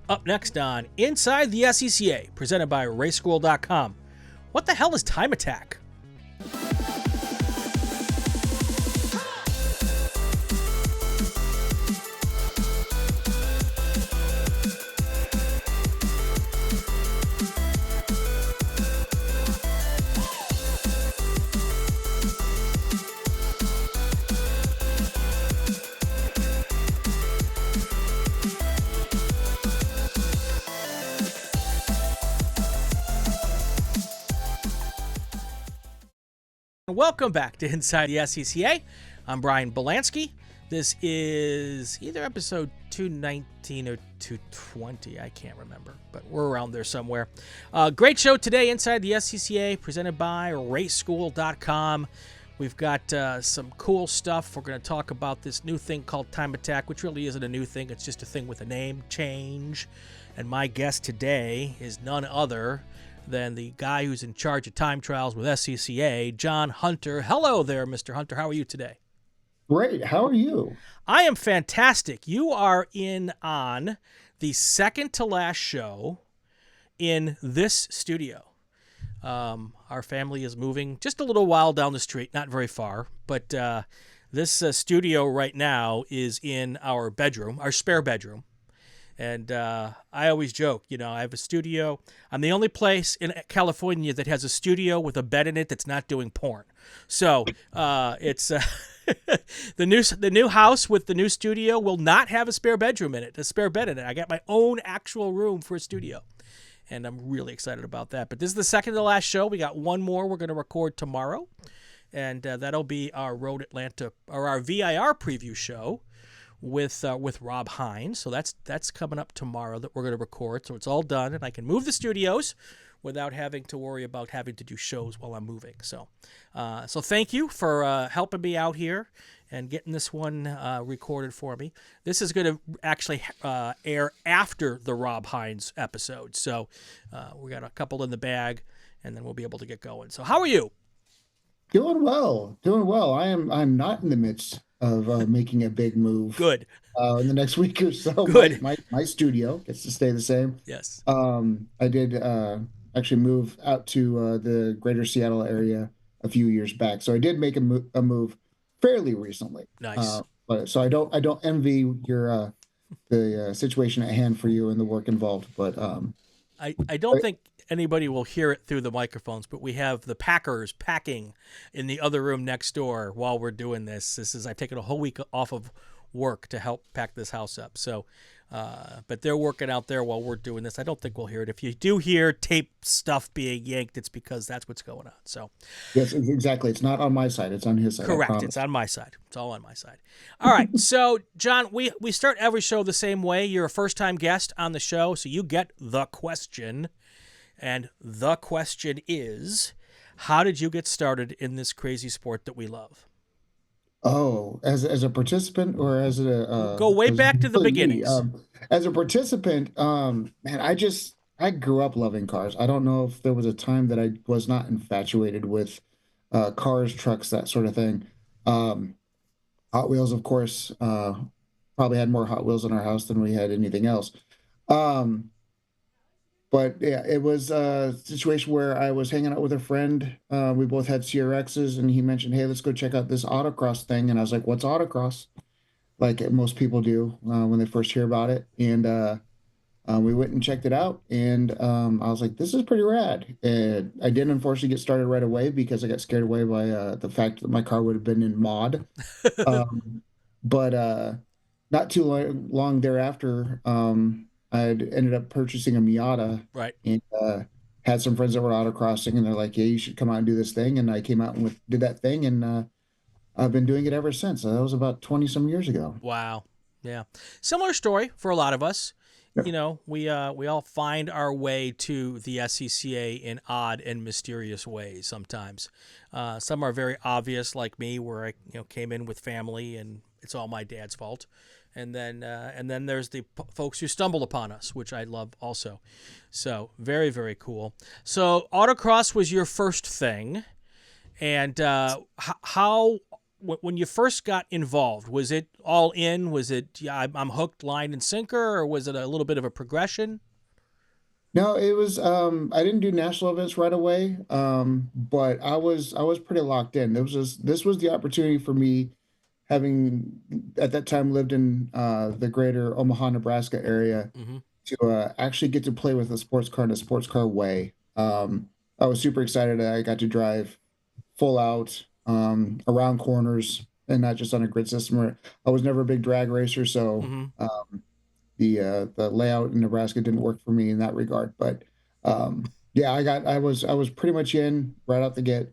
Up next on Inside the SCCA, presented by RacingWire.com. What the hell is time attack? Welcome back to Inside the SCCA. I'm Brian Bielanski. This is either episode 219 or 220. I can't remember, but we're around there somewhere. Great show today, Inside the SCCA, presented by RacingWire.com. We've got some cool stuff. We're going to talk about this new thing called Time Attack, which really isn't a new thing. It's just a thing with a name change. And my guest today is none other than the guy who's in charge of time trials with SCCA, John Hunter. Hello there, Mr. Hunter. How are you today? Great. How are you? I am fantastic. You are in on the second to last show in this studio. Our family is moving just a little while down the street, not very far, but this studio right now is in our bedroom, our spare bedroom. And I always joke, I have a studio. I'm the only place in California that has a studio with a bed in it that's not doing porn. So it's the new house with the new studio will not have a spare bedroom in it, a spare bed in it. I got my own actual room for a studio, and I'm really excited about that. But this is the second to last show. We got one more we're going to record tomorrow, and that'll be our Road Atlanta or our VIR preview show with Rob Hines. So that's coming up tomorrow that we're going to record. So it's all done, and I can move the studios without having to worry about having to do shows while I'm moving. So thank you for helping me out here and getting this one recorded for me. This is going to actually air after the Rob Hines episode. So we got a couple in the bag, and then we'll be able to get going. So how are you? Doing well. I'm not in the midst of making a big move. Good. In the next week or so. Good. My studio gets to stay the same. Yes. I did actually move out to the greater Seattle area a few years back. So I did make a move fairly recently. Nice. So I don't envy your the situation at hand for you and the work involved. But I don't think anybody will hear it through the microphones, but we have the packers packing in the other room next door while we're doing this. I've taken a whole week off of work to help pack this house up. So, but they're working out there while we're doing this. I don't think we'll hear it. If you do hear tape stuff being yanked, it's because that's what's going on. So, yes, exactly. It's not on my side. It's on his side. Correct. It's on my side. It's all on my side. All right. So, John, we start every show the same way. You're a first-time guest on the show, so you get the question. And the question is, how did you get started in this crazy sport that we love? Oh, as a participant or as a go way back to the beginnings. As a participant, man, I grew up loving cars. I don't know if there was a time that I was not infatuated with cars, trucks, that sort of thing. Hot Wheels, of course, probably had more Hot Wheels in our house than we had anything else. But yeah, it was a situation where I was hanging out with a friend. We both had CRXs, and he mentioned, "Hey, let's go check out this autocross thing." And I was like, "What's autocross?" Like most people do when they first hear about it. And we went and checked it out, and I was like, "This is pretty rad." And I didn't unfortunately get started right away because I got scared away by the fact that my car would have been in mod. But not too long thereafter, I'd ended up purchasing a Miata, right? And had some friends that were autocrossing, and they're like, "Yeah, you should come out and do this thing." And I came out and did that thing, and I've been doing it ever since. That was about 20 some years ago. Wow. Yeah. Similar story for a lot of us. Yeah. We all find our way to the SCCA in odd and mysterious ways sometimes. Some are very obvious, like me, where I came in with family and it's all my dad's fault. And then there's the folks who stumble upon us, which I love also. So very, very cool. So autocross was your first thing. And how when you first got involved, was it all in? Was it, yeah, I'm hooked, line and sinker, or was it a little bit of a progression? No, it was I didn't do national events right away. But I was pretty locked in. This was the opportunity for me, having at that time lived in the greater Omaha, Nebraska area, Mm-hmm. to actually get to play with a sports car in a sports car way. I was super excited that I got to drive full out, around corners, and not just on a grid system. I was never a big drag racer, so Mm-hmm. the layout in Nebraska didn't work for me in that regard. But yeah, I was pretty much in right out the gate,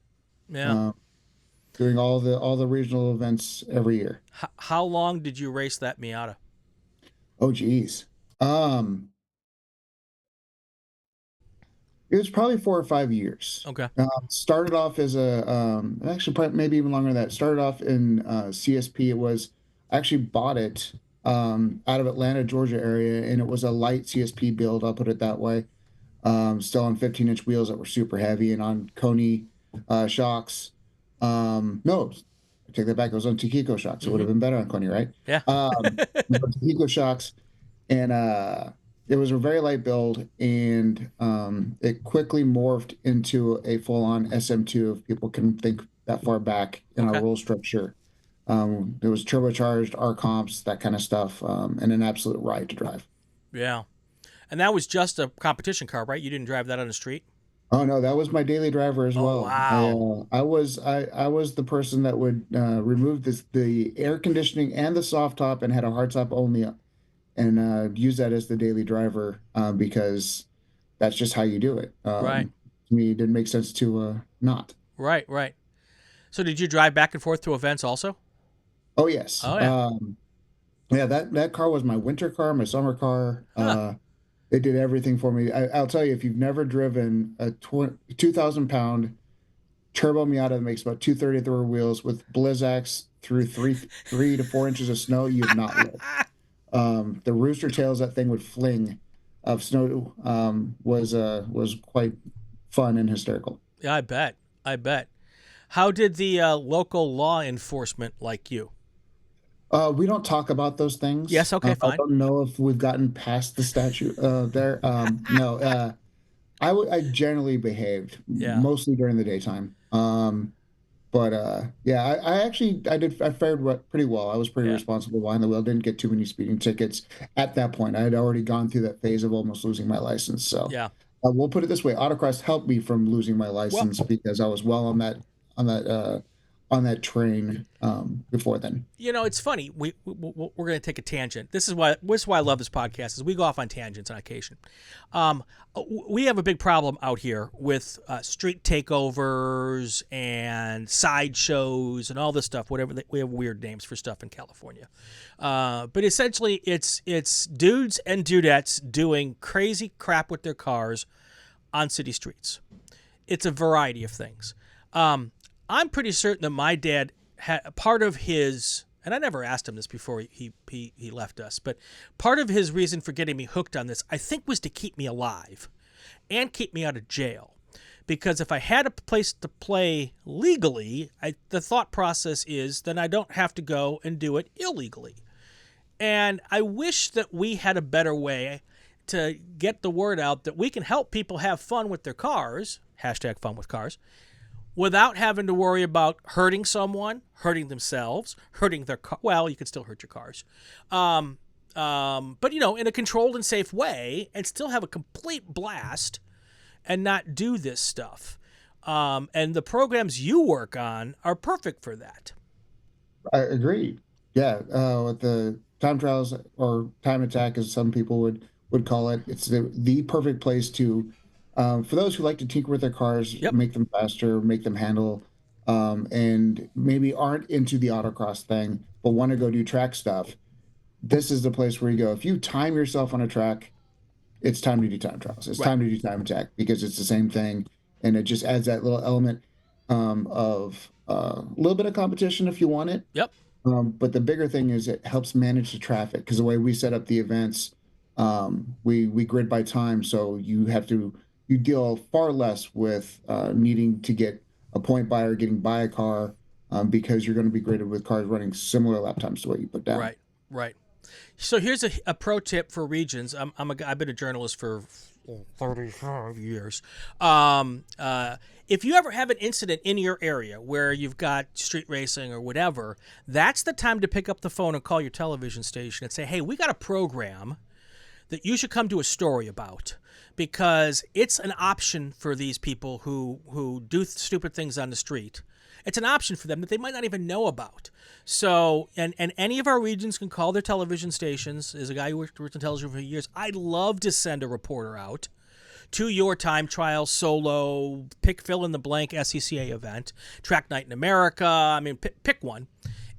Yeah. um, doing all the regional events every year. How long did you race that Miata? Oh geez. Um, It was probably 4 or 5 years. Okay. Started off as actually probably maybe even longer than that. Started off in CSP. I actually bought it out of Atlanta, Georgia area, and it was a light CSP build. I'll put it that way. Still on 15-inch wheels that were super heavy and on Coney shocks. No, I take that back. It was on Takiko shocks. It would Mm-hmm. have been better on Coney, right? Yeah. It was on Takiko shocks, and it was a very light build, and it quickly morphed into a full-on SM2, if people can think that far back in our Okay. rule structure. It was turbocharged, R comps, that kind of stuff, and an absolute ride to drive. Yeah. And that was just a competition car, right? You didn't drive that on the street? Oh no, that was my daily driver as Oh, well. wow. I was the person that would remove the air conditioning and the soft top, and had a hard top only, and use that as the daily driver, because that's just how you do it. Right. To me, it didn't make sense to not. Right. Right. So did you drive back and forth to events also? Oh yes. Oh, yeah. Yeah, that car was my winter car, my summer car. Huh. It did everything for me. I'll tell you, if you've never driven a 2,000 pound turbo Miata that makes about 230 at the rear wheels with Blizzaks through 3 to 4 inches of snow, you've not lived. The rooster tails that thing would fling of snow, was quite fun and hysterical. Yeah, I bet. I bet. How did the local law enforcement like you? We don't talk about those things. Yes. Okay. I Fine. don't know if we've gotten past the statute there. No, I generally behaved Yeah. mostly during the daytime. But yeah, I fared pretty well. I was pretty Yeah. responsible behind the wheel. Didn't get too many speeding tickets at that point. I had already gone through that phase of almost losing my license. So Yeah. we'll put it this way: Autocross helped me from losing my Well, license, because I was well on that on that train before then. it's funny. We're going to take a tangent. This is why I love this podcast. Is we go off on tangents on occasion. Um, we have a big problem out here with street takeovers and sideshows and all this stuff. We have weird names for stuff in California, but essentially it's dudes and dudettes doing crazy crap with their cars on city streets. It's a variety of things. I'm pretty certain that my dad had part of his, and I never asked him this before he left us, but part of his reason for getting me hooked on this, I think, was to keep me alive and keep me out of jail. Because if I had a place to play legally, the thought process is then I don't have to go and do it illegally. And I wish that we had a better way to get the word out that we can help people have fun with their cars, hashtag fun with cars, without having to worry about hurting someone, hurting themselves, hurting their car. Well, you can still hurt your cars. But, in a controlled and safe way, and still have a complete blast and not do this stuff. And the programs you work on are perfect for that. I agree. Yeah, with the time trials, or time attack, as some people would call it, it's the perfect place to, for those who like to tinker with their cars, Yep. make them faster, make them handle, and maybe aren't into the autocross thing, but want to go do track stuff. This is the place where you go. If you time yourself on a track, it's time to do time trials. It's Right. time to do time attack, because it's the same thing, and it just adds that little element of a little bit of competition if you want it. Yep. But the bigger thing is it helps manage the traffic, because the way we set up the events, we grid by time, so you deal far less with needing to get a point by or getting by a car, because you're going to be graded with cars running similar lap times to what you put down. Right, right. So here's a pro tip for regions. I've been a journalist for 35 years. If you ever have an incident in your area where you've got street racing or whatever, that's the time to pick up the phone and call your television station and say, hey, we got a program that you should come do a story about, because it's an option for these people who do stupid things on the street. It's an option for them that they might not even know about. So, and any of our regions can call their television stations. As a guy who worked in television for years, I'd love to send a reporter out to your time trial, solo, fill in the blank SCCA event, Track Night in America. I mean, pick one.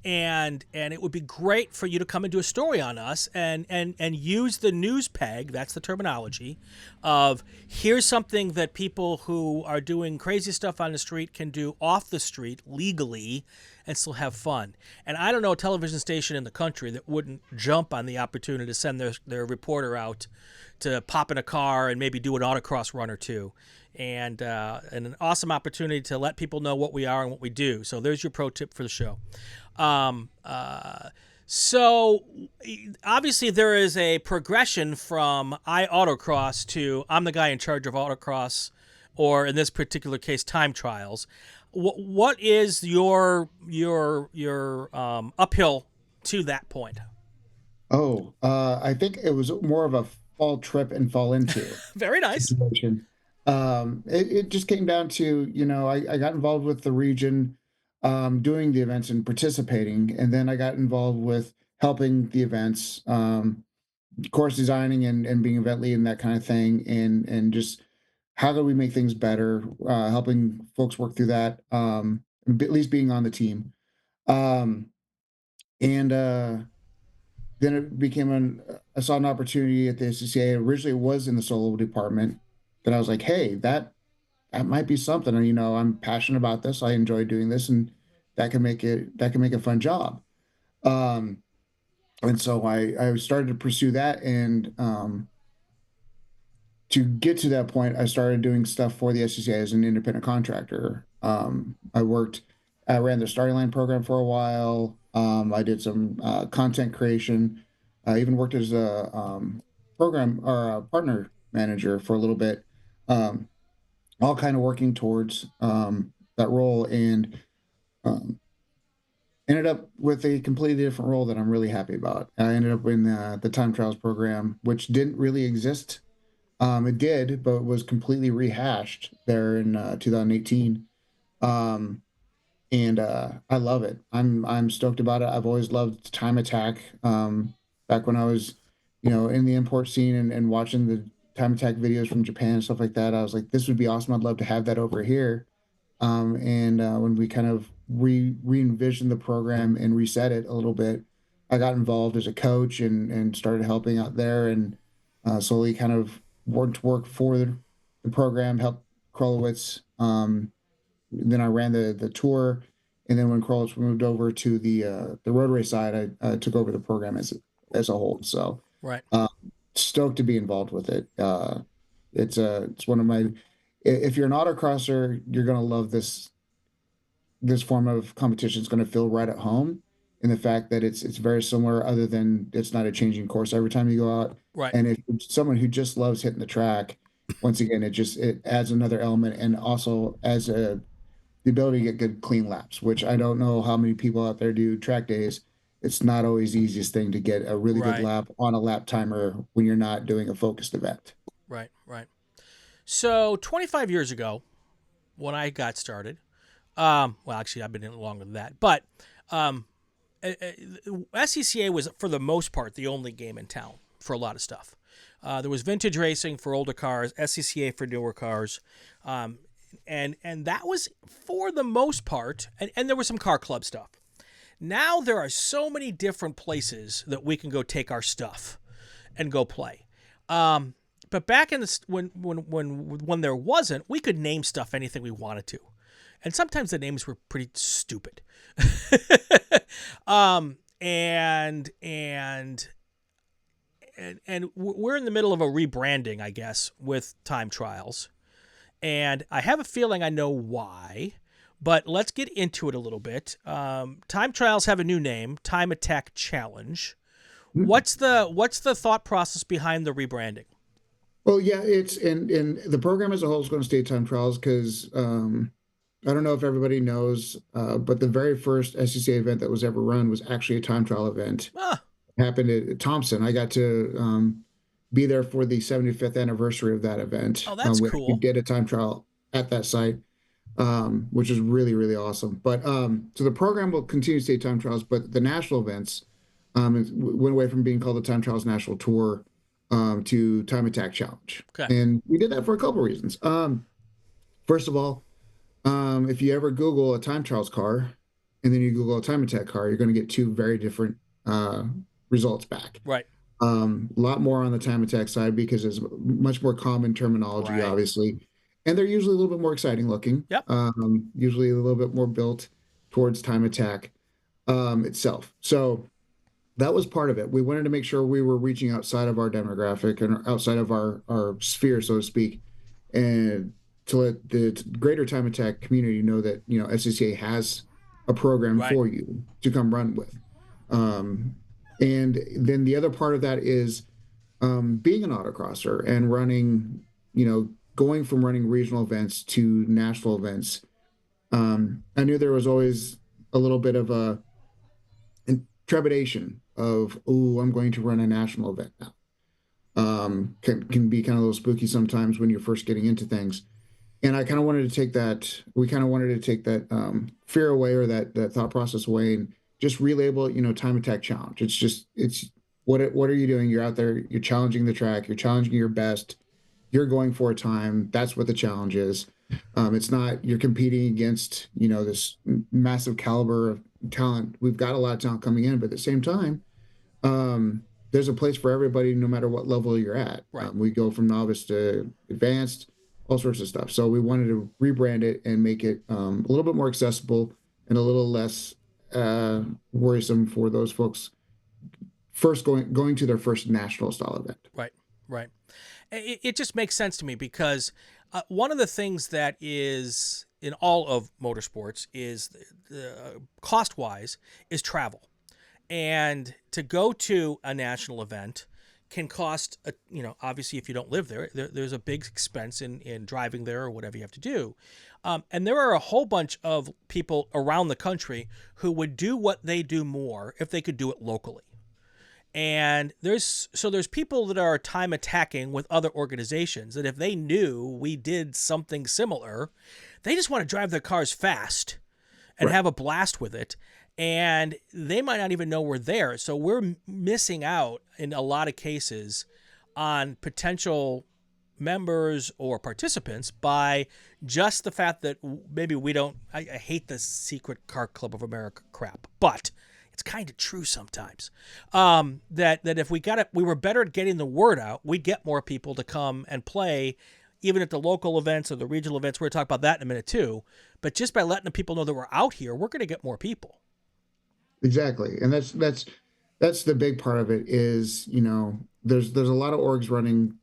And it would be great for you to come and do a story on us and use the news peg, that's the terminology, of here's something that people who are doing crazy stuff on the street can do off the street legally and still have fun. And I don't know a television station in the country that wouldn't jump on the opportunity to send their reporter out to pop in a car and maybe do an autocross run or two. And an awesome opportunity to let people know what we are and what we do. So there's your pro tip for the show. So obviously there is a progression from autocross to I'm the guy in charge of autocross, or in this particular case, time trials. What is your uphill to that point? I think it was more of a fall trip and fall into Very nice situation. It just came down to, I got involved with the region, doing the events and participating. And then I got involved with helping the events, course designing and being event lead and that kind of thing. And just how do we make things better, helping folks work through that, at least being on the team. And then it became I saw an opportunity at the SCCA. Originally it was in the solo department that I was like, hey, that might be something. And, I'm passionate about this. I enjoy doing this, and that can make a fun job. And so I started to pursue that. And to get to that point, I started doing stuff for the SCCA as an independent contractor. I ran the starting line program for a while. I did some content creation. I even worked as a program or a partner manager for a little bit. All kind of working towards that role, and ended up with a completely different role that I'm really happy about. I ended up in the time trials program, which didn't really exist. It did, but was completely rehashed there in 2018. And I love it. I'm stoked about it. I've always loved time attack. Back when I was, in the import scene and watching the time attack videos from Japan and stuff like that, I was like, this would be awesome. I'd love to have that over here. And when we kind of re-envisioned the program and reset it a little bit, I got involved as a coach and started helping out there, and slowly kind of work for the program, helped Krolowitz. Then I ran the tour, and then when Krolowitz moved over to the road race side, I took over the program as a whole. So right. Stoked to be involved with it. It's one of my. If you're an autocrosser, you're gonna love this form of competition. It's gonna feel right at home in the fact that it's very similar, other than it's not a changing course every time you go out. Right. And if you're someone who just loves hitting the track, once again, it adds another element, and also as the ability to get good clean laps, which I don't know how many people out there do track days. It's not always the easiest thing to get a really good lap on a lap timer when you're not doing a focused event. Right. So 25 years ago, when I got started, well, actually, I've been in it longer than that, but SCCA was, for the most part, the only game in town for a lot of stuff. There was vintage racing for older cars, SCCA for newer cars, and that was for the most part, and there was some car club stuff. Now there are so many different places that we can go take our stuff and go play. But back in when there wasn't, we could name stuff anything we wanted to, and sometimes the names were pretty stupid. And we're in the middle of a rebranding, I guess, with time trials, and I have a feeling I know why, But let's get into it a little bit. Time trials have a new name, Time Attack Challenge. What's the thought process behind the rebranding? Well, yeah, it's in the program as a whole is going to stay time trials because I don't know if everybody knows, but the very first SCCA event that was ever run was actually a time trial event. Ah, It happened at Thompson. I got to be there for the 75th anniversary of that event. oh, that's We cool. did a time trial at that site, which is really, really awesome. But so the program will continue to stay time trials, but the national events it went away from being called the Time Trials National Tour to Time Attack Challenge. Okay. And we did that for a couple of reasons. First of all, if you ever Google a time trials car and then you Google a time attack car, you're going to get two very different results back. Right. A lot more on the time attack side because it's much more common terminology, Right. obviously. And they're usually a little bit more exciting looking. Yep. Usually a little bit more built towards time attack itself. So that was part of it. We wanted to make sure we were reaching outside of our demographic and outside of our sphere, so to speak, and to let the greater time attack community know that, SCCA has a program Right. for you to come run with. And then the other part of that is being an autocrosser and running, going from running regional events to national events. I knew there was always a little bit of a trepidation of, oh, I'm going to run a national event now. Can be kind of a little spooky sometimes when you're first getting into things. And I kind of wanted to take that, we kind of wanted to take that fear away, or that thought process away, and just relabel it, Time Attack Challenge. It's what are you doing? You're out there, you're challenging the track, you're challenging your best, you're going for a time. That's what the challenge is. It's not you're competing against, this massive caliber of talent. We've got a lot of talent coming in, but at the same time, there's a place for everybody, no matter what level you're at. Right. We go from novice to advanced, all sorts of stuff. So we wanted to rebrand it and make it a little bit more accessible and a little less worrisome for those folks first going to their first national style event. Right. It just makes sense to me because one of the things that is in all of motorsports is cost-wise is travel. And to go to a national event can cost, obviously if you don't live there, there's a big expense in driving there or whatever you have to do. And there are a whole bunch of people around the country who would do what they do more if they could do it locally. And there's people that are time attacking with other organizations that if they knew we did something similar, they just want to drive their cars fast and have a blast with it. And they might not even know we're there. So we're missing out in a lot of cases on potential members or participants by just the fact that maybe we don't, I hate the Secret Car Club of America crap, but it's kind of true sometimes. That if we were better at getting the word out, we'd get more people to come and play, even at the local events or the regional events. We're going to talk about that in a minute too. But just by letting the people know that we're out here, we're going to get more people. Exactly. And that's the big part of it is, there's a lot of orgs running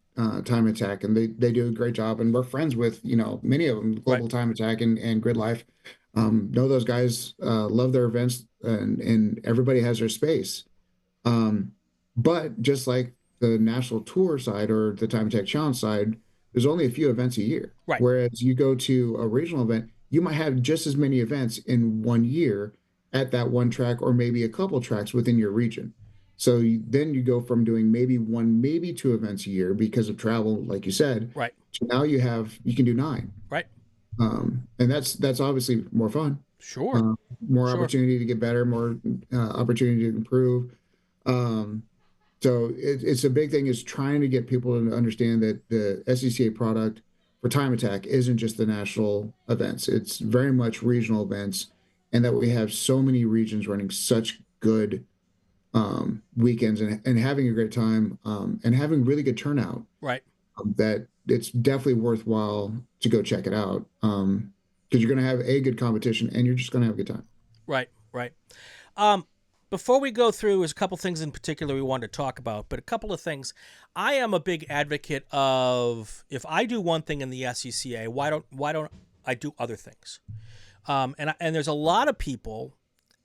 Time Attack, and they do a great job, and we're friends with, many of them, Global Time Attack and Grid Life. Know those guys, love their events, and everybody has their space. But just like the national tour side or the Time Attack Challenge side, there's only a few events a year. Right. Whereas you go to a regional event, you might have just as many events in 1 year at that one track, or maybe a couple tracks within your region. So then you go from doing maybe one, maybe two events a year because of travel, like you said. Right. So now you can do 9. Right. And that's obviously more fun. Sure. More opportunity to get better, more opportunity to improve. So it's a big thing is trying to get people to understand that the SCCA product for Time Attack isn't just the national events. It's very much regional events, and that we have so many regions running such good weekends and having a great time and having really good turnout. Right. That it's definitely worthwhile to go check it out because you're going to have a good competition and you're just going to have a good time. Right. Before we go through, there's a couple things in particular we wanted to talk about, but a couple of things. I am a big advocate of if I do one thing in the SCCA, why don't I do other things? And there's a lot of people,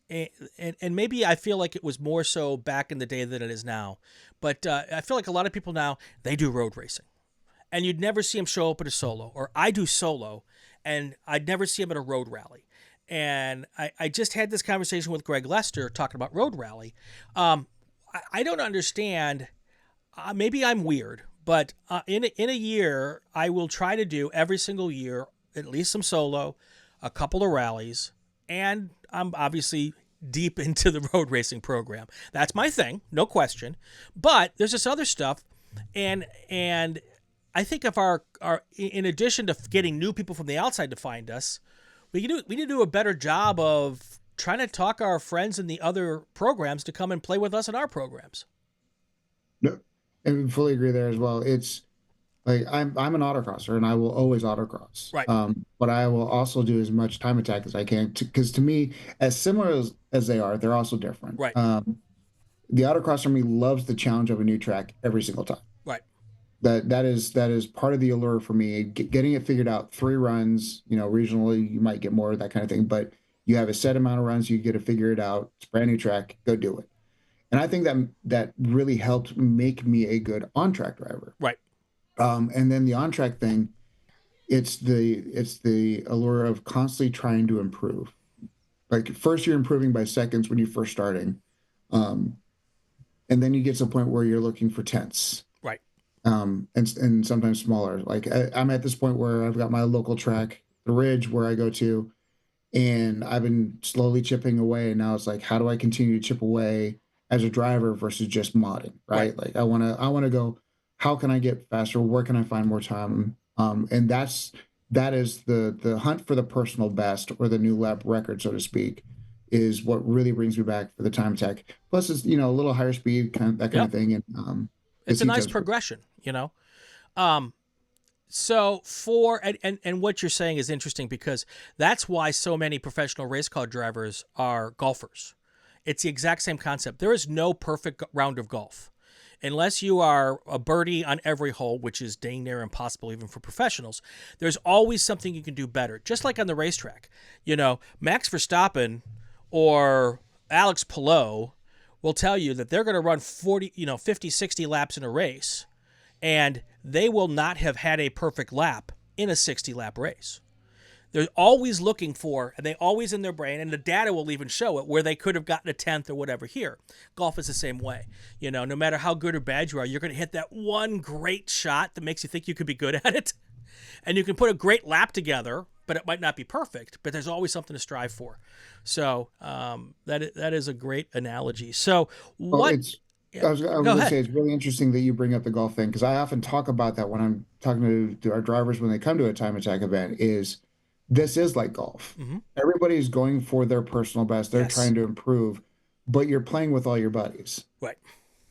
and maybe I feel like it was more so back in the day than it is now, but I feel like a lot of people now, they do road racing, and you'd never see them show up at a solo, or I do solo, and I'd never see them at a road rally. And I just had this conversation with Greg Lester talking about road rally. I don't understand. Maybe I'm weird, but in a year, I will try to do every single year at least some solo, a couple of rallies, and I'm obviously deep into the road racing program. That's my thing, no question. But there's this other stuff, and I think if our in addition to getting new people from the outside to find us, we need to do a better job of trying to talk our friends in the other programs to come and play with us in our programs. No, and we fully agree there as well. It's like I'm an autocrosser and I will always autocross. Right. But I will also do as much time attack as I can because to me, as similar as they are, they're also different. Right. The autocrosser in me loves the challenge of a new track every single time. Right. That is part of the allure for me. Getting it figured out, 3 runs, regionally you might get more, that kind of thing, but you have a set amount of runs, you get to figure it out. It's a brand new track, go do it. And I think that really helped make me a good on-track driver. Right. And then the on-track thing, it's the allure of constantly trying to improve. Like first you're improving by seconds when you're first starting. And then you get to the point where you're looking for tenths. Right. And sometimes smaller. Like I'm at this point where I've got my local track, the Ridge, where I go to, and I've been slowly chipping away. And now it's like, how do I continue to chip away as a driver versus just modding, right? Like I want to go, how can I get faster? Where can I find more time? And that is the hunt for the personal best, or the new lap record, so to speak, is what really brings me back for the time attack. Plus it's, a little higher speed, that kind of thing. And it's a nice progression, So and what you're saying is interesting, because that's why so many professional race car drivers are golfers. It's the exact same concept. There is no perfect round of golf. Unless you are a birdie on every hole, which is dang near impossible even for professionals, there's always something you can do better. Just like on the racetrack. Max Verstappen or Alex Palou will tell you that they're going to run 50, 60 laps in a race, and they will not have had a perfect lap in a 60-lap race. They're always looking for, and they always in their brain, and the data will even show it, where they could have gotten a 10th or whatever here. Golf is the same way. No matter how good or bad you are, you're going to hit that one great shot that makes you think you could be good at it. And you can put a great lap together, but it might not be perfect, but there's always something to strive for. So that is a great analogy. So what... I was going to say, it's really interesting that you bring up the golf thing, because I often talk about that when I'm talking to our drivers when they come to a time attack event. This is like golf. Mm-hmm. Everybody's going for their personal best. They're trying to improve, but you're playing with all your buddies. Right.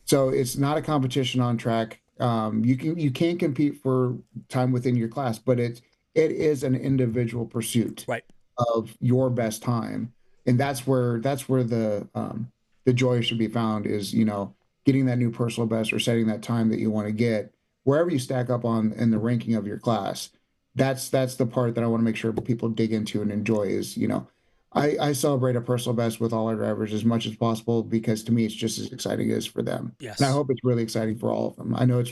So it's not a competition on track. You can't compete for time within your class, but it is an individual pursuit of your best time. And that's where the joy should be found, is, getting that new personal best or setting that time that you want to get wherever you stack up in the ranking of your class. That's the part that I want to make sure people dig into and enjoy is, I celebrate a personal best with all our drivers as much as possible, because to me, it's just as exciting as for them. Yes. And I hope it's really exciting for all of them. I know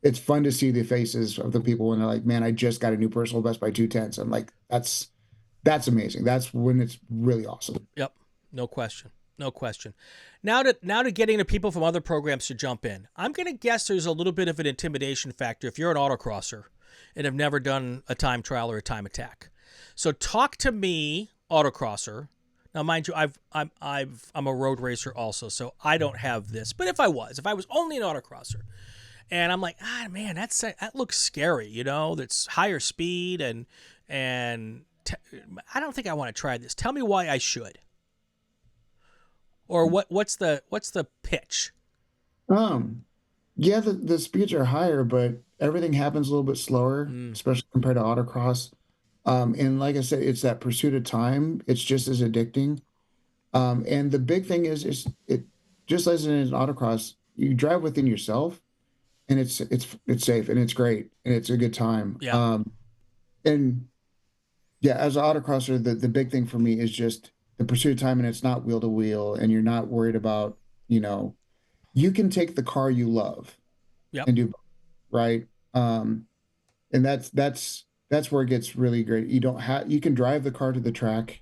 it's fun to see the faces of the people when they're like, man, I just got a new personal best by 0.2. I'm like, that's amazing. That's when it's really awesome. Yep. No question. Now to getting the people from other programs to jump in. I'm going to guess there's a little bit of an intimidation factor if you're an autocrosser and have never done a time trial or a time attack. So talk to me, autocrosser. Now, mind you, I'm a road racer also, so I don't have this. But if I was only an autocrosser, and I'm like, man, that looks scary. That's higher speed, and I don't think I want to try this. Tell me why I should. Or what's the pitch? Yeah, the speeds are higher, but everything happens a little bit slower, especially compared to autocross. And like I said, it's that pursuit of time. It's just as addicting. And the big thing is it just as in autocross, you drive within yourself, and it's safe and it's great and it's a good time. Yeah. And Yeah, as an autocrosser, the big thing for me is just the pursuit of time, and it's not wheel to wheel, and you're not worried about, you know, you can take the car you love Yep. and do both, right? Um, and that's where it gets really great. You don't have you can drive the car to the track,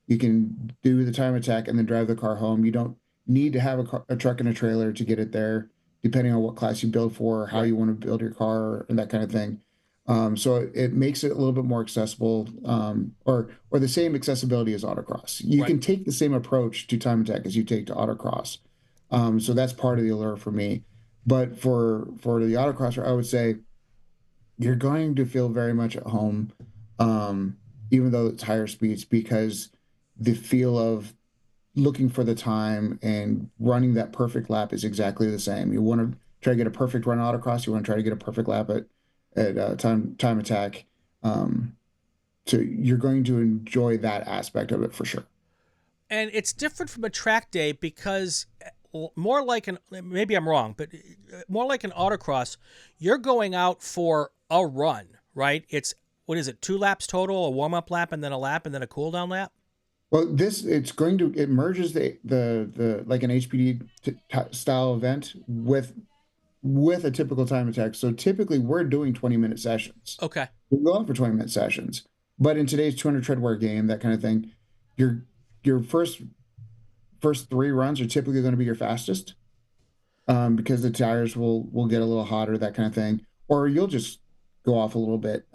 you can do the time attack, and then drive the car home. You don't need to have a truck and a trailer to get it there, depending on what class you build for, or how Right. you want to build your car, and that kind of thing. So it makes it a little bit more accessible, or the same accessibility as autocross. You Right. can take the same approach to time attack as you take to autocross. So that's part of the allure for me. But for the autocrosser, I would say you're going to feel very much at home, um, even though it's higher speeds, because the feel of looking for the time and running that perfect lap is exactly the same. You want to try to get a perfect run autocross. You want to try to get a perfect lap at time attack. Um, so you're going to enjoy that aspect of it for sure. And it's different from a track day because more like an, maybe I'm wrong, but more like an autocross, you're going out for a run, right? It's, what is it, 2 laps total, a warm up lap, and then a cool down lap? Well, this it merges the like an HPD style event with a typical time attack. So typically we're doing 20-minute sessions. Okay. We go out for 20-minute sessions. But in today's 200 treadwear game, that kind of thing, your your first three runs are typically going to be your fastest, because the tires will get a little hotter, that kind of thing, or you'll just go off a little bit.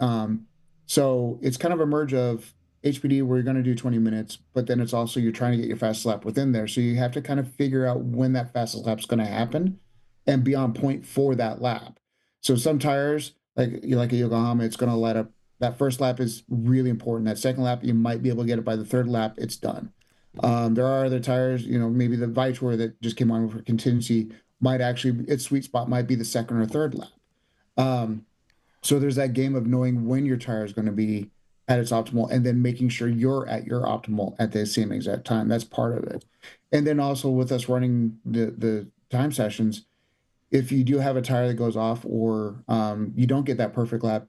So it's kind of a merge of HPD where you're going to do 20 minutes, but then it's also you're trying to get your fastest lap within there. So you have to kind of figure out when that fastest lap is going to happen and be on point for that lap. So some tires, like a Yokohama, it's going to light up. That first lap is really important. That second lap, you might be able to get it by the third lap. It's done. There are other tires, maybe the Vitor that just came on for contingency might actually, its sweet spot might be the second or third lap. Um, so there's that game of knowing when your tire is going to be at its optimal and then making sure you're at your optimal at the same exact time. That's part of it. And then also with us running the time sessions, if you do have a tire that goes off, or you don't get that perfect lap,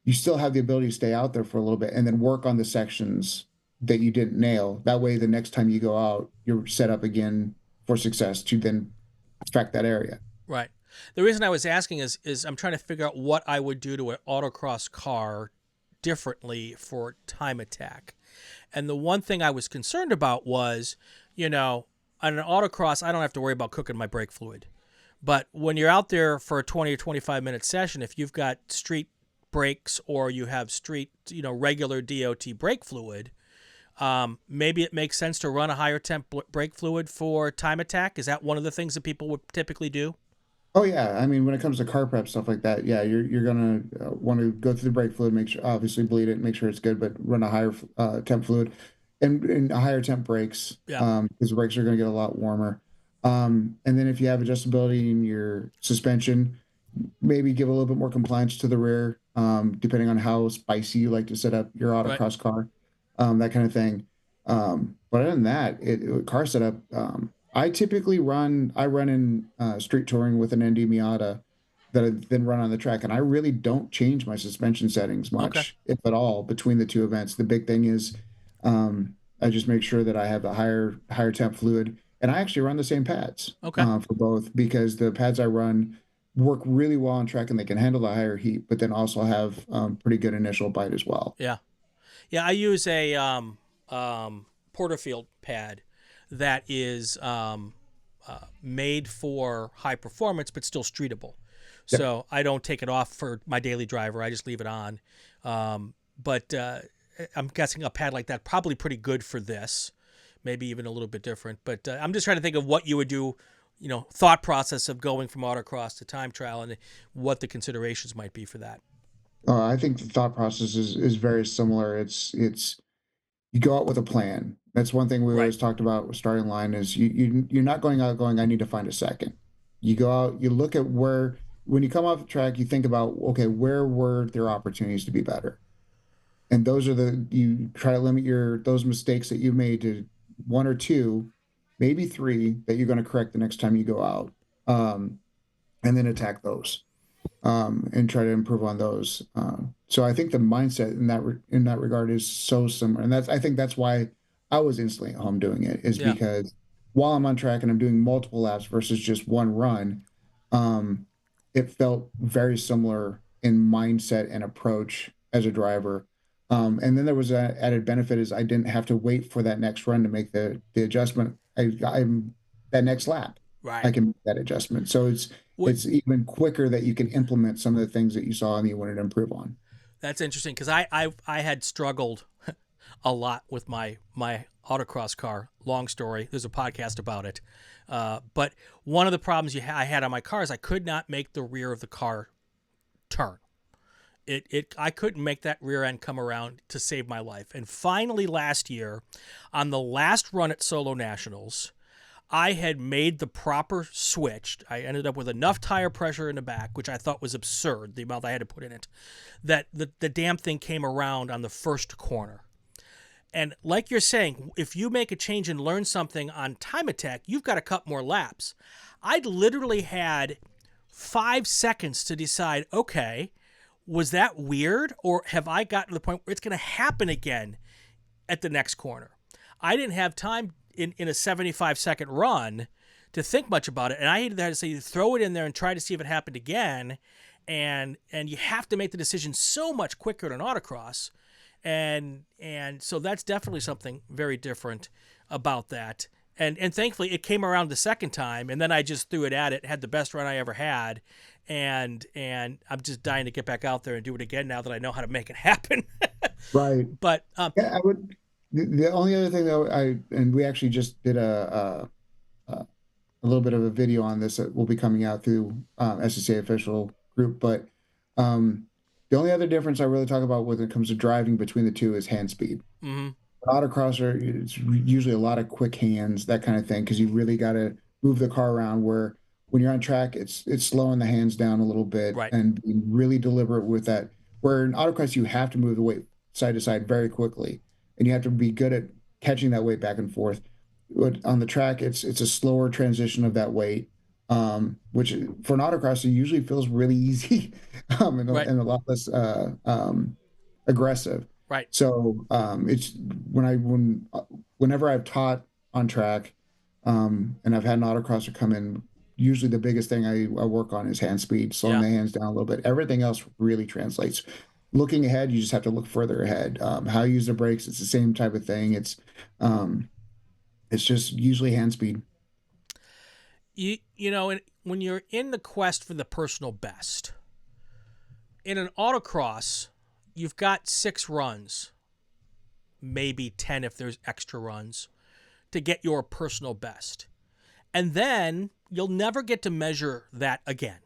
you still have the ability to stay out there for a little bit and then work on the sections that you didn't nail. That way, the next time you go out, you're set up again for success to then affect that area. Right. The reason I was asking is I'm trying to figure out what I would do to an autocross car differently for time attack. And the one thing I was concerned about was, on an autocross, I don't have to worry about cooking my brake fluid. But when you're out there for a 20 or 25-minute session, if you've got street brakes or you have street, regular DOT brake fluid, maybe it makes sense to run a higher temp brake fluid for time attack. Is that one of the things that people would typically do? Oh yeah, I mean when it comes to car prep stuff like that, yeah, you're gonna want to go through the brake fluid, make sure obviously bleed it, make sure it's good, but run a higher temp fluid and a higher temp brakes, Yeah. because the brakes are gonna get a lot warmer. And then if you have adjustability in your suspension, maybe give a little bit more compliance to the rear, depending on how spicy you like to set up your Right. autocross car, that kind of thing. But other than that, car setup, I run in street touring with an ND Miata that I then run on the track, and I really don't change my suspension settings Okay. much, if at all, between the two events. The big thing is, I just make sure that I have a higher temp fluid, and I actually run the same pads Okay. for both, because the pads I run work really well on track and they can handle the higher heat, but then also have pretty good initial bite as well. Yeah. Yeah. I use a Porterfield pad that is made for high performance, but still streetable. Yep. So I don't take it off for my daily driver. I just leave it on. But I'm guessing a pad like that probably pretty good for this, maybe even a little bit different. But I'm just trying to think of what you would do, thought process of going from autocross to time trial and what the considerations might be for that. I think the thought process is very similar. It's you go out with a plan. That's one thing we Right. always talked about with starting line is you're not going out going, I need to find a second. You go out, you look at where when you come off the track, you think about, okay, where were there opportunities to be better? And those are you try to limit those mistakes that you made to one or two, maybe three that you're going to correct the next time you go out. And then attack those. and try to improve on those. So I think the mindset in that regard is so similar, and I think that's why I was instantly at home doing it, is Yeah. because while I'm on track and I'm doing multiple laps versus just one run, um, it felt very similar in mindset and approach as a driver. And then there was an added benefit is I didn't have to wait for that next run to make the adjustment. I'm that next lap. Right. I can make that adjustment. So What it's even quicker that you can implement some of the things that you saw and you wanted to improve on. That's interesting because I had struggled a lot with my autocross car. Long story. There's a podcast about it. But one of the problems I had on my car is I could not make the rear of the car turn. I couldn't make that rear end come around to save my life. And finally last year, on the last run at Solo Nationals, I had made the proper switch. I ended up with enough tire pressure in the back, which I thought was absurd, the amount I had to put in it, that the damn thing came around on the first corner. And like you're saying, if you make a change and learn something on time attack, you've got to cut more laps. I'd literally had 5 seconds to decide, okay, was that weird? Or have I gotten to the point where it's going to happen again at the next corner? I didn't have time in a 75-second run to think much about it. And I either had to say, throw it in there and try to see if it happened again. And you have to make the decision so much quicker than autocross. And so that's definitely something very different about that. And thankfully it came around the second time, and then I just threw it at it, had the best run I ever had, and I'm just dying to get back out there and do it again now that I know how to make it happen. Right. But Yeah, I would. The only other thing that and we actually just did a little bit of a video on this that will be coming out through SCCA official group, but the only other difference I really talk about when it comes to driving between the two is hand speed. mm-hmm. Autocrosser, it's usually a lot of quick hands, that kind of thing, because you really got to move the car around. Where when you're on track, it's slowing the hands down a little bit Right. and being really deliberate with that. Where in autocross, you have to move the weight side to side very quickly, and you have to be good at catching that weight back and forth. But on the track, it's a slower transition of that weight, which for an autocross, it usually feels really easy Right. and a lot less aggressive. Right. So it's whenever I've taught on track, and I've had an autocrosser come in, usually the biggest thing I work on is hand speed, slowing Yeah. the hands down a little bit. Everything else really translates. Looking ahead, you just have to look further ahead. How you use the brakes, it's the same type of thing. It's just usually hand speed. You know, when you're in the quest for the personal best, in an autocross, you've got 6 runs, maybe 10 if there's extra runs, to get your personal best. And then you'll never get to measure that again,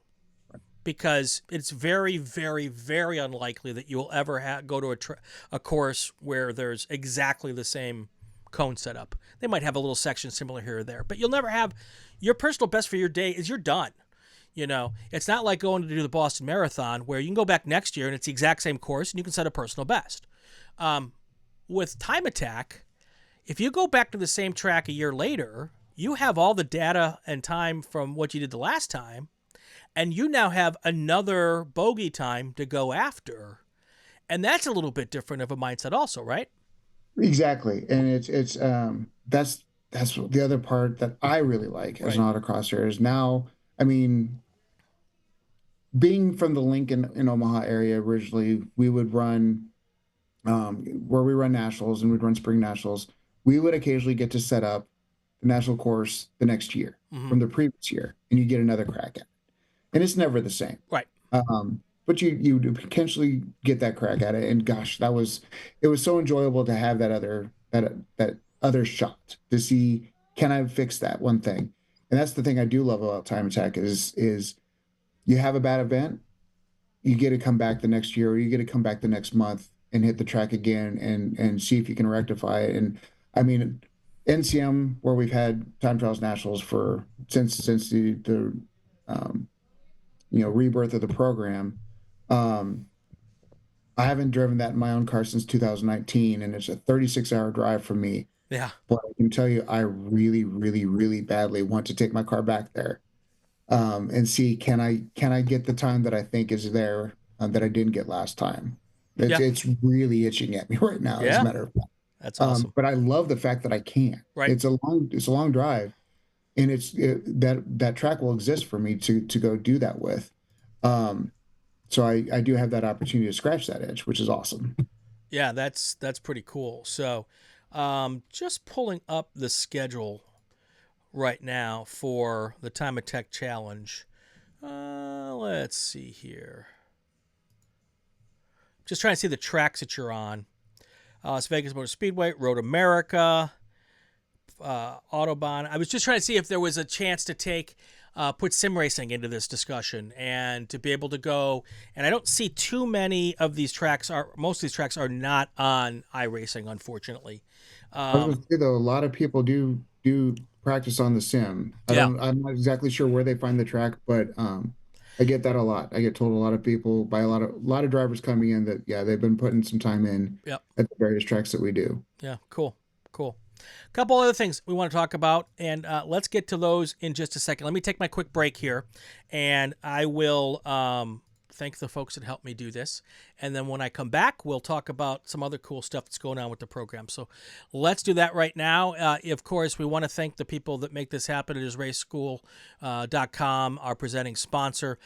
because it's very, very, very unlikely that you will ever go to a course where there's exactly the same cone setup. They might have a little section similar here or there, but you'll never have your personal best for your day. You're done. You know, it's not like going to do the Boston Marathon where you can go back next year and it's the exact same course and you can set a personal best. With time attack, if you go back to the same track a year later, you have all the data and time from what you did the last time, and you now have another bogey time to go after. And that's a little bit different of a mindset also, right? Exactly. And that's the other part that I really like as an autocrosser is now, I mean, being from the Lincoln in Omaha area originally, we would run where we run nationals and we'd run spring nationals. We would occasionally get to set up the national course the next year from the previous year, and you get another crack at it. And it's never the same. Right. But you potentially get that crack at it. And gosh, it was so enjoyable to have that other shot to see, can I fix that one thing? And that's the thing I do love about time attack is you have a bad event, you get to come back the next year, or you get to come back the next month and hit the track again and see if you can rectify it. And I mean, NCM, where we've had time trials nationals since the rebirth of the program, I haven't driven that in my own car since 2019, and it's a 36-hour drive for me. Yeah. But I can tell you, I really, really, really badly want to take my car back there. and see can I get the time that I think is there that I didn't get last time. It's Yeah. it's really itching at me right now, as a Yeah. matter of fact. That's awesome. But I love the fact that I can. Right. It's a long drive, and that track will exist for me to go do that with. Um, so I do have that opportunity to scratch that itch, which is awesome. Yeah, that's pretty cool. So, just pulling up the schedule right now for the Time Attack Challenge. Let's see here. Just trying to see the tracks that you're on. Las Vegas Motor Speedway, Road America, Autobahn. I was just trying to see if there was a chance to put sim racing into this discussion and to be able to go. And I don't see too many of these tracks. Most of these tracks are not on iRacing, unfortunately. I was gonna say though, a lot of people do practice on the sim. Yeah. I'm not exactly sure where they find the track, but I get that a lot. I get told a lot of people by a lot of drivers coming in that yeah, they've been putting some time in Yep. at the various tracks that we do. Yeah. Cool. A couple other things we want to talk about, and let's get to those in just a second. Let me take my quick break here, and I will thank the folks that helped me do this. And then when I come back, we'll talk about some other cool stuff that's going on with the program. So let's do that right now. Of course, we want to thank the people that make this happen. It is RaceSchool.com, our presenting sponsor.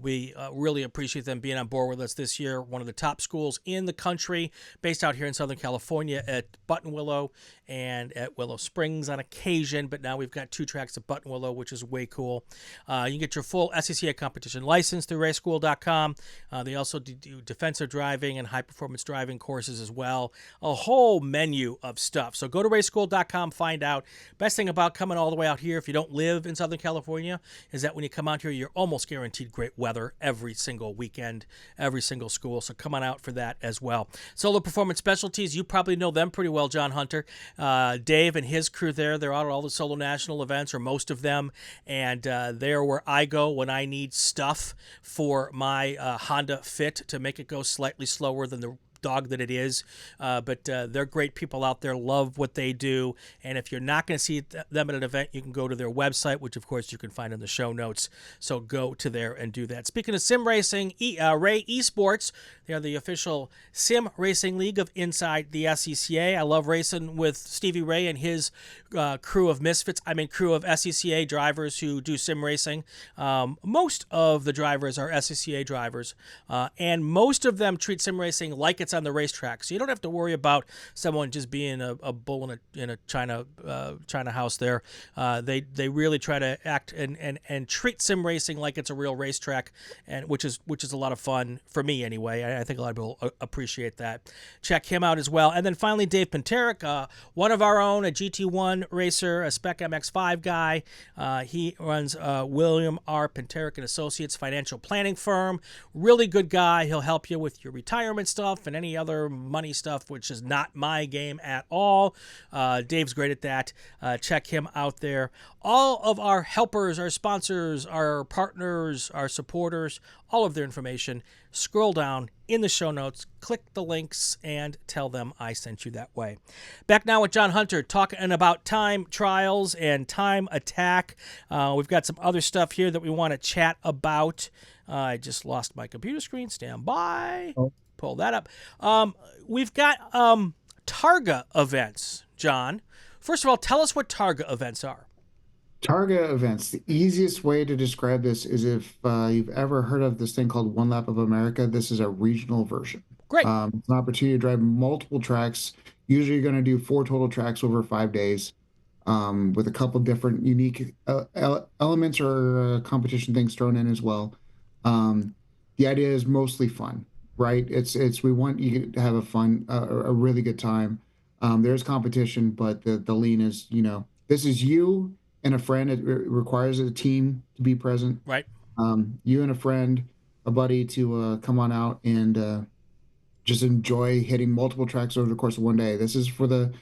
We really appreciate them being on board with us this year. One of the top schools in the country, based out here in Southern California at Buttonwillow and at Willow Springs on occasion. But now we've got 2 tracks at Buttonwillow, which is way cool. You can get your full SCCA competition license through RaceSchool.com. They also do defensive driving and high-performance driving courses as well. A whole menu of stuff. So go to RaceSchool.com, find out. Best thing about coming all the way out here, if you don't live in Southern California, is that when you come out here, you're almost guaranteed great weather every single weekend, every single school. So come on out for that as well. Solo Performance Specialties, you probably know them pretty well, John Hunter. Dave and his crew there, they're out at all the Solo National events, or most of them, and they're where I go when I need stuff for my Honda Fit to make it go slightly slower than the dog that it is, but they're great people out there, love what they do, and if you're not going to see them at an event, you can go to their website, which of course you can find in the show notes, so go to there and do that. Speaking of sim racing, Ray Esports, they are the official sim racing league of Inside the SCCA. I love racing with Stevie Ray and his crew of SCCA drivers who do sim racing. Most of the drivers are SCCA drivers, and most of them treat sim racing like it's on the racetrack. So you don't have to worry about someone just being a bull in a China house there. They really try to act and treat sim racing like it's a real racetrack, and which is a lot of fun for me anyway. I think a lot of people appreciate that. Check him out as well. And then finally, Dave Panteric, one of our own, a GT1 racer, a Spec MX5 guy. He runs William R. Panteric and Associates financial planning firm. Really good guy. He'll help you with your retirement stuff and any other money stuff, which is not my game at all. Dave's great at that. Check him out there. All of our helpers, our sponsors, our partners, our supporters, all of their information, scroll down in the show notes, click the links, and tell them I sent you that way. Back now with John Hunter, talking about time trials and time attack. We've got some other stuff here that we want to chat about. I just lost my computer screen. Stand by. Pull that up. We've got Targa events, John. First of all, tell us what Targa events are. Targa events. The easiest way to describe this is if you've ever heard of this thing called One Lap of America, this is a regional version. Great. It's an opportunity to drive multiple tracks. Usually you're going to do 4 total tracks over 5 days with a couple different unique elements or competition things thrown in as well. The idea is mostly fun, right? We want you to have a really good time. There's competition, but the lean is, this is you and a friend. It requires a team to be present. Right. You and a friend, a buddy to come on out and just enjoy hitting multiple tracks over the course of one day. This is for the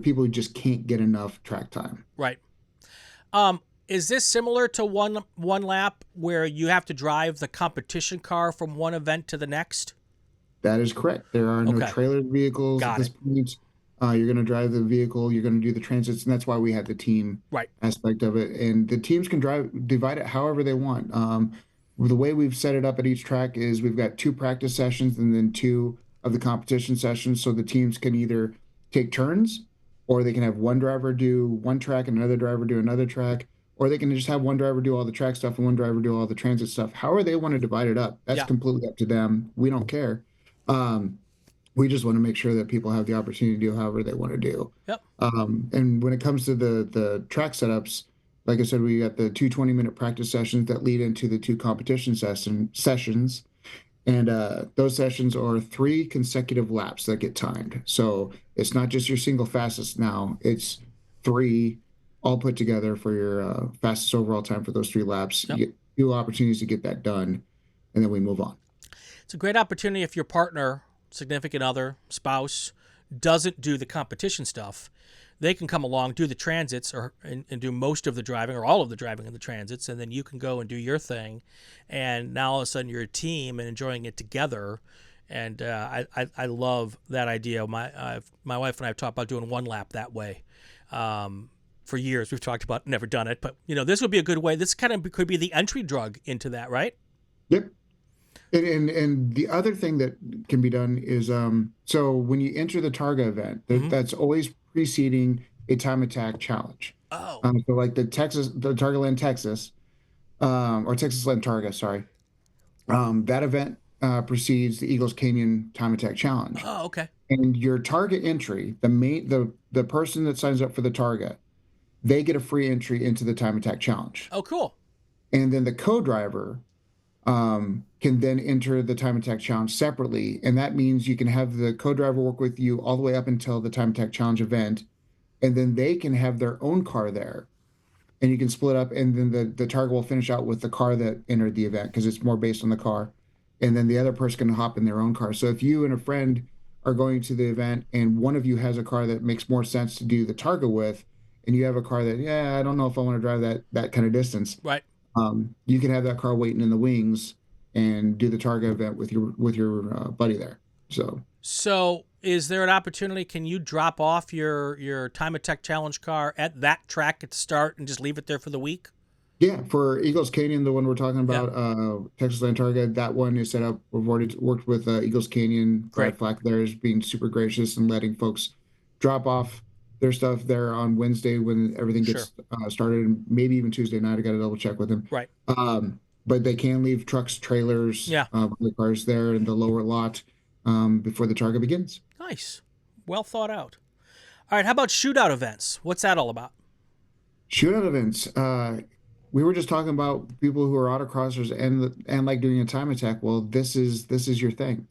people who just can't get enough track time. Right. Is this similar to one lap where you have to drive the competition car from one event to the next? That is correct. There are no trailer vehicles at this point. You're going to drive the vehicle. You're going to do the transits, and that's why we had the team Right. aspect of it. And the teams can divide it however they want. The way we've set it up at each track is we've got 2 practice sessions and then 2 of the competition sessions. So the teams can either take turns, or they can have one driver do one track and another driver do another track, or they can just have one driver do all the track stuff and one driver do all the transit stuff. However they want to divide it up, that's Yeah. completely up to them. We don't care. We just want to make sure that people have the opportunity to do however they want to do. Yep. And when it comes to the track setups, like I said, we got the 2 20-minute practice sessions that lead into the 2 competition sessions. And those sessions are 3 consecutive laps that get timed. So it's not just your single fastest now, it's 3 all put together for your fastest overall time for those 3 laps. Yep. You get 2 opportunities to get that done, and then we move on. It's a great opportunity if your partner, significant other, spouse, doesn't do the competition stuff. They can come along, do the transits, and do most of the driving or all of the driving in the transits, and then you can go and do your thing. And now all of a sudden you're a team and enjoying it together. And I love that idea. My wife and I have talked about doing 1 lap that way. For years we've talked about, never done it, but this would be a good way. This kind of could be the entry drug into that, right? Yep. And the other thing that can be done is so when you enter the Targa event, that's always preceding a time attack challenge. Oh. So like the Targaland Texas, or Texas Land Targa, sorry. That event precedes the Eagles Canyon Time Attack Challenge. Oh, okay. And your Targa entry, the person that signs up for the Targa, they get a free entry into the Time Attack Challenge. Oh, cool. And then the co-driver can then enter the Time Attack Challenge separately. And that means you can have the co-driver work with you all the way up until the Time Attack Challenge event. And then they can have their own car there. And you can split up, and then the Targa will finish out with the car that entered the event because it's more based on the car. And then the other person can hop in their own car. So if you and a friend are going to the event and one of you has a car that makes more sense to do the Targa with, and you have a car that, I don't know if I want to drive that kind of distance. Right. You can have that car waiting in the wings and do the Targa event with your buddy there. So is there an opportunity? Can you drop off your Time Attack Challenge car at that track at the start and just leave it there for the week? Yeah, for Eagles Canyon, the one we're talking about, Texas Land Targa, that one is set up. We've already worked with Eagles Canyon. Brad Flack there is being super gracious and letting folks drop off their stuff there on Wednesday when everything gets started, and maybe even Tuesday night. I got to double check with him. Right. But they can leave trucks, trailers, the cars there in the lower lot before the Targa begins. Nice. Well thought out. All right, how about shootout events? What's that all about? Shootout events. We were just talking about people who are autocrossers and like doing a time attack. Well, this is your thing.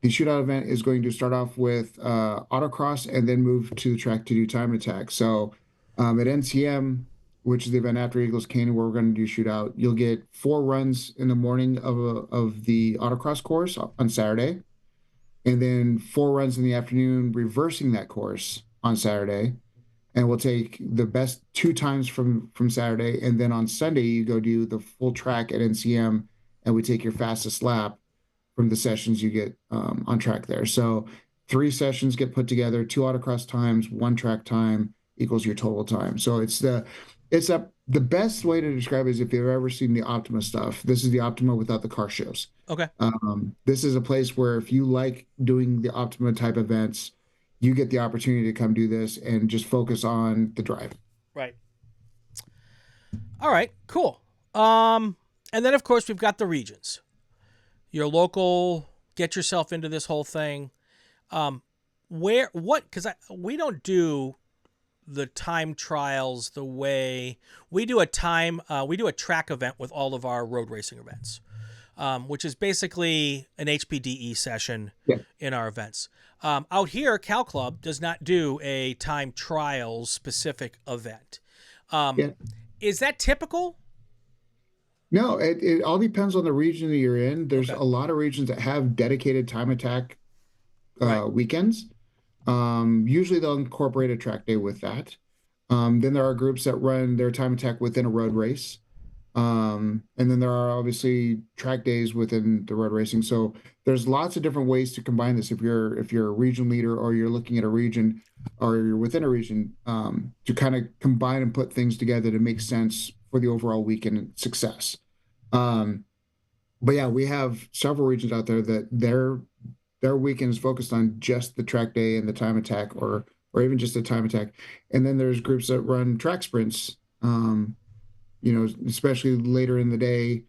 The shootout event is going to start off with autocross and then move to the track to do time attack. So at NCM, which is the event after Eagles Canyon, where we're going to do shootout, you'll get 4 runs in the morning of the autocross course on Saturday, and then 4 runs in the afternoon reversing that course on Saturday. And we'll take the best 2 times from Saturday, and then on Sunday you go do the full track at NCM, and we take your fastest lap from the sessions you get on track there. So 3 sessions get put together, 2 autocross times, 1 track time equals your total time. So the best way to describe it is if you've ever seen the Optima stuff. This is the Optima without the car shows. Okay. This is a place where if you like doing the Optima type events, you get the opportunity to come do this and just focus on the drive. Right. All right, cool. And then, of course, we've got the regions. Your local, get yourself into this whole thing. Because we don't do the time trials the way we do a track event with all of our road racing events, which is basically an HPDE session in our events. Out here, Cal Club does not do a time trials specific event. Is that typical? No, it all depends on the region that you're in. There's a lot of regions that have dedicated time attack weekends. Usually they'll incorporate a track day with that. Then there are groups that run their time attack within a road race. And then there are obviously track days within the road racing. So there's lots of different ways to combine this. If you're a region leader or you're looking at a region or you're within a region, to kind of combine and put things together to make sense for the overall weekend success. Um, but yeah, we have several regions out there that their weekend is focused on just the track day and the time attack, or even just the time attack. And then there's groups that run track sprints. Especially later in the day.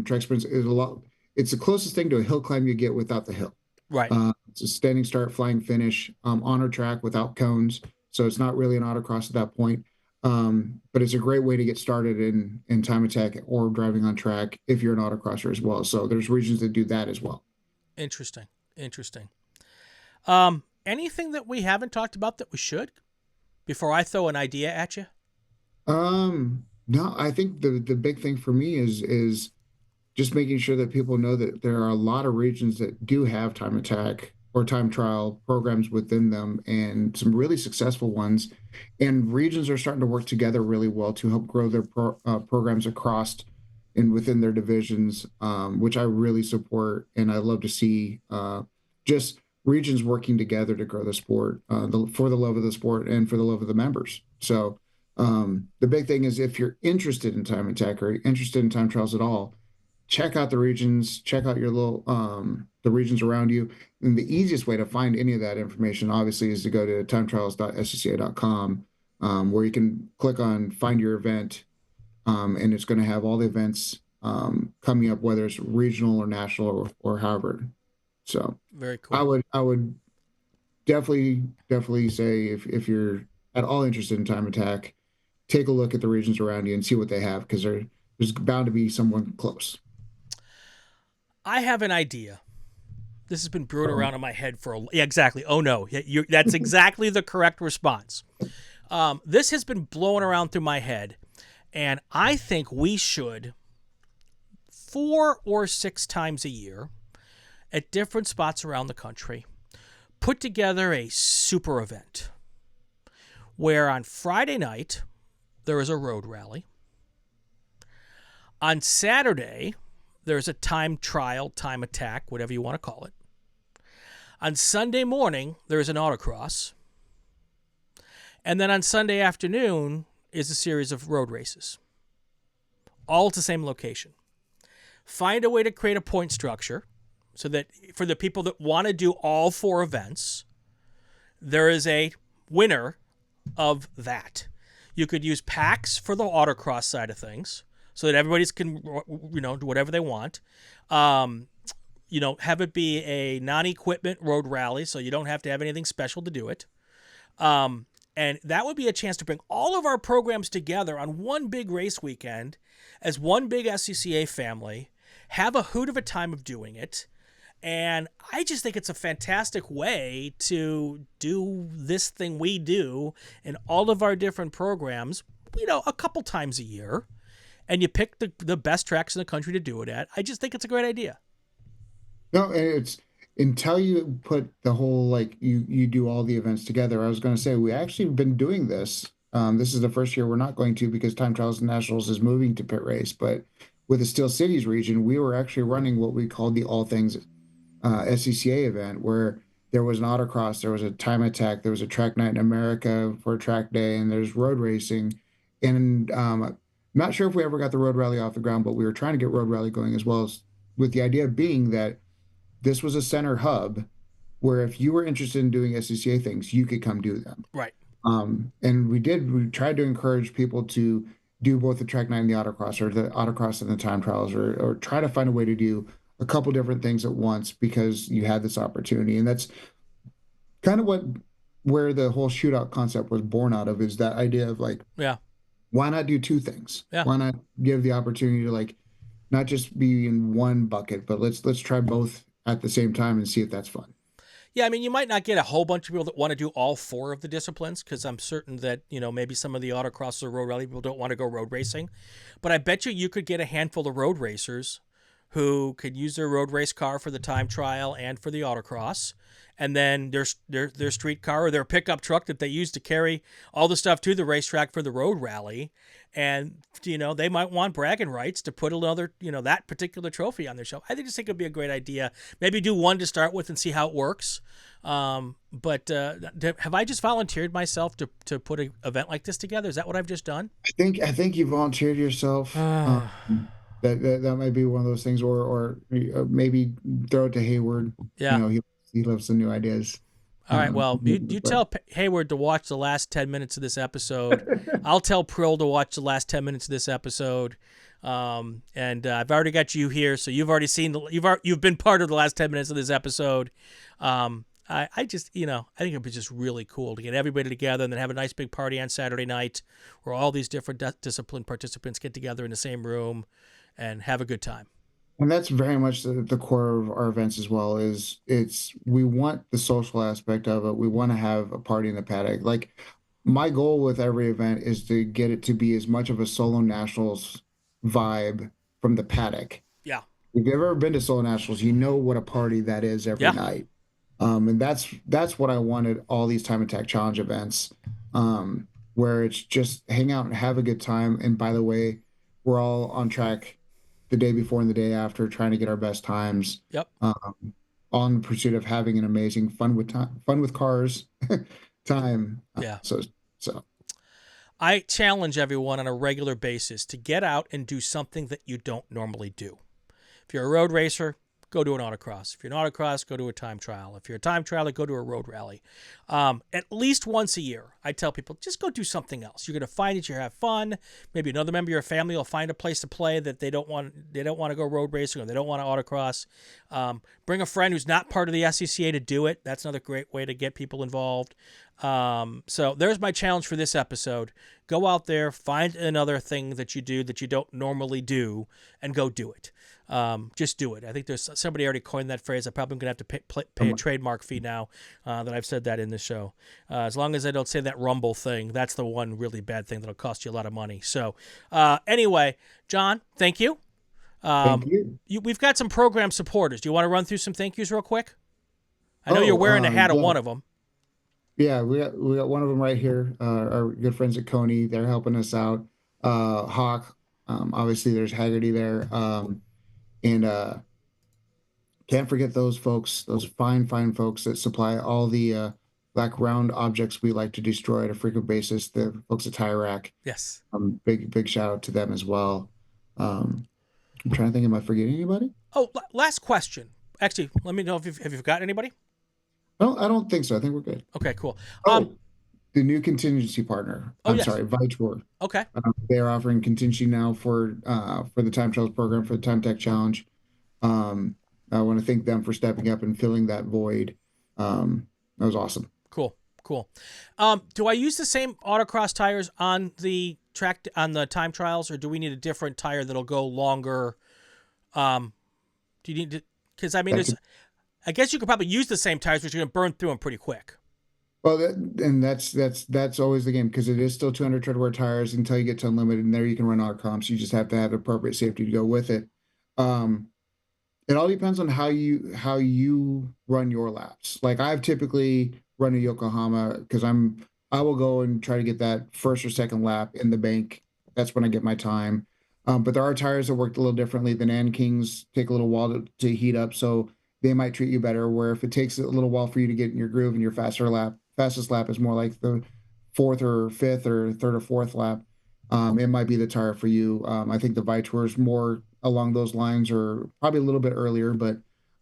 Track sprints is a lot. It's the closest thing to a hill climb you get without the hill. Right. It's a standing start, flying finish, on a track without cones. So it's not really an autocross at that point. But it's a great way to get started in time attack or driving on track if you're an autocrosser as well. So there's regions that do that as well. Interesting. Anything that we haven't talked about that we should before I throw an idea at you? No, I think the big thing for me is just making sure that people know that there are a lot of regions that do have time attack or time trial programs within them, and some really successful ones. And regions are starting to work together really well to help grow their programs across and within their divisions, which I really support. And I love to see just regions working together to grow the sport, for the love of the sport and for the love of the members. So the big thing is, if you're interested in time attack or interested in time trials at all, check out the regions, check out your the regions around you. And the easiest way to find any of that information, obviously, is to go to timetrials.scca.com, where you can click on find your event. And it's going to have all the events coming up, whether it's regional or national or however. So very cool. I would definitely say, if you're at all interested in time attack, take a look at the regions around you and see what they have, because there's bound to be someone close. I have an idea. This has been brewing around in my head yeah, exactly. Oh no, that's exactly the correct response. This has been blowing around through my head, and I think we should 4 or 6 times a year at different spots around the country put together a super event where on Friday night there is a road rally. On Saturday, there's a time trial, time attack, whatever you want to call it. On Sunday morning, there's an autocross. And then on Sunday afternoon is a series of road races, all at the same location. Find a way to create a point structure so that for the people that want to do all 4 events, there is a winner of that. You could use packs for the autocross side of things so that everybody's can, do whatever they want. Have it be a non-equipment road rally, so you don't have to have anything special to do it. And that would be a chance to bring all of our programs together on one big race weekend as one big SCCA family, have a hoot of a time of doing it. And I just think it's a fantastic way to do this thing we do in all of our different programs, a couple times a year. And you pick the best tracks in the country to do it at. I just think it's a great idea. No, it's until you put the whole, you do all the events together. I was going to say, we actually have been doing this. This is the first year we're not going to, because Time Trials and Nationals is moving to pit race. But with the Steel Cities region, we were actually running what we called the All Things SCCA event, where there was an autocross, there was a time attack, there was a track night in America for a track day, and there's road racing. And I'm not sure if we ever got the road rally off the ground, but we were trying to get road rally going as well, as with the idea being that this was a center hub where if you were interested in doing SCCA things, you could come do them. Right. And we tried to encourage people to do both the track night and the autocross, or the autocross and the time trials, or try to find a way to do a couple different things at once, because you had this opportunity. And that's kind of where the whole shootout concept was born out of, is that idea of why not do 2 things? Yeah. Why not give the opportunity to not just be in one bucket, but let's try both at the same time and see if that's fun. Yeah, I mean, you might not get a whole bunch of people that want to do all 4 of the disciplines, because I'm certain that, maybe some of the autocross or road rally people don't want to go road racing. But I bet you could get a handful of road racers who could use their road race car for the time trial and for the autocross, and then their street car or their pickup truck that they use to carry all the stuff to the racetrack for the road rally. And, they might want bragging rights to put another, that particular trophy on their show. I think it would be a great idea. Maybe do one to start with and see how it works. But have I just volunteered myself to put an event like this together? Is that what I've just done? I think you volunteered yourself. That might be one of those things, or maybe throw it to Hayward. Yeah. He loves some new ideas. All right. Well, you tell Hayward to watch the last 10 minutes of this episode. I'll tell Prill to watch the last 10 minutes of this episode. And I've already got you here, so you've already seen you've been part of the last 10 minutes of this episode. I just, I think it'd be just really cool to get everybody together and then have a nice big party on Saturday night where all these different discipline participants get together in the same room and have a good time. And that's very much the core of our events as well. We want the social aspect of it. We want to have a party in the paddock. Like, my goal with every event is to get it to be as much of a Solo Nationals vibe from the paddock. Yeah. If you've ever been to Solo Nationals, you know what a party that is every night. And that's what I wanted all these Time Attack Challenge events, where it's just hang out and have a good time. And by the way, we're all on track the day before and the day after, trying to get our best times. Yep. On pursuit of having an amazing fun with cars time. Yeah. So I challenge everyone on a regular basis to get out and do something that you don't normally do. If you're a road racer, go to an autocross. If you're an autocross, go to a time trial. If you're a time trialer, go to a road rally. At least once a year, I tell people, just go do something else. You're going to find that you have fun. Maybe another member of your family will find a place to play that they don't want to go road racing or they don't want to autocross. Bring a friend who's not part of the SCCA to do it. That's another great way to get people involved. So there's my challenge for this episode. Go out there, find another thing that you do that you don't normally do, and go do it. Just do it. I think there's somebody already coined that phrase. I'm probably going to have to pay a trademark fee now that I've said that in the show. As long as I don't say that Rumble thing, that's the one really bad thing that'll cost you a lot of money. So anyway, John, thank you. thank you. We've got some program supporters. Do you want to run through some thank yous real quick? I know you're wearing the hat of one of them. Yeah, we got one of them right here. Our good friends at Coney, they're helping us out. Hawk, obviously there's Haggerty there. And can't forget those folks, those fine folks that supply all the black round objects we like to destroy at a frequent basis, the folks at Tire Rack. Yes. Big shout out to them as well. I'm trying to think, am I forgetting anybody? Oh, last question. Actually, let me know if have you forgotten anybody? No, I don't think so. I think we're good. Okay, cool. The new contingency partner. Sorry, Vitor. Okay. They are offering contingency now for the Time Trials program, for the Time Tech Challenge. I want to thank them for stepping up and filling that void. That was awesome. Cool. Do I use the same autocross tires on the track, on the time trials, or do we need a different tire that'll go longer? Do you need to? Because I mean, I guess you could probably use the same tires, but you're going to burn through them pretty quick. Well, that's always the game, because it is still 200 tread wear tires until you get to unlimited, and there you can run auto comps. You just have to have appropriate safety to go with it. It all depends on how you run your laps. Like, I've typically run a Yokohama because I will go and try to get that first or second lap in the bank. That's when I get my time. But there are tires that work a little differently. The Nan Kings take a little while to heat up, so they might treat you better. Where if it takes a little while for you to get in your groove and your fastest lap is more like the fourth or fifth or third or fourth lap, it might be the tire for you. I think the Vitor is more along those lines, or probably a little bit earlier, but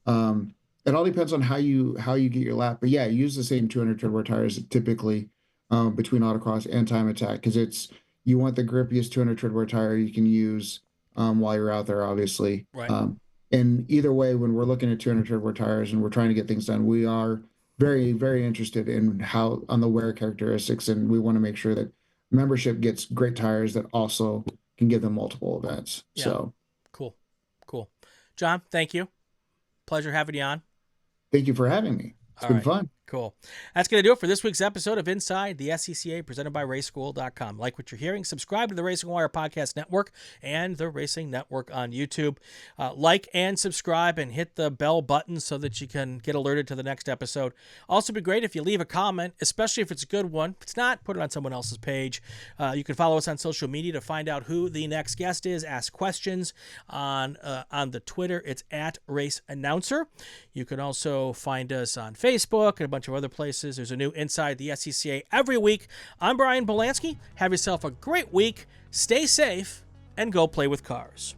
it all depends on how you get your lap. But yeah, use the same 200 tread wear tires typically between autocross and time attack, because you want the grippiest 200 tread wear tire you can use while you're out there, obviously. Right. And either way, when we're looking at 200 tread wear tires and we're trying to get things done, we are very, very interested in on the wear characteristics, and we want to make sure that membership gets great tires that also can give them multiple events. Yeah. So cool. John, thank you. Pleasure having you on. Thank you for having me. It's been fun. Cool. That's going to do it for this week's episode of Inside the SCCA, presented by RaceSchool.com. Like what you're hearing, subscribe to the RacingWire Podcast Network and the Racing Network on YouTube. Like and subscribe and hit the bell button so that you can get alerted to the next episode. Also be great if you leave a comment, especially if it's a good one. If it's not, put it on someone else's page. You can follow us on social media to find out who the next guest is. Ask questions on the Twitter. It's at Race Announcer. You can also find us on Facebook and a bunch of other places. There's a new Inside the SCCA every week. I'm Brian Bielanski. Have yourself a great week. Stay safe and go play with cars.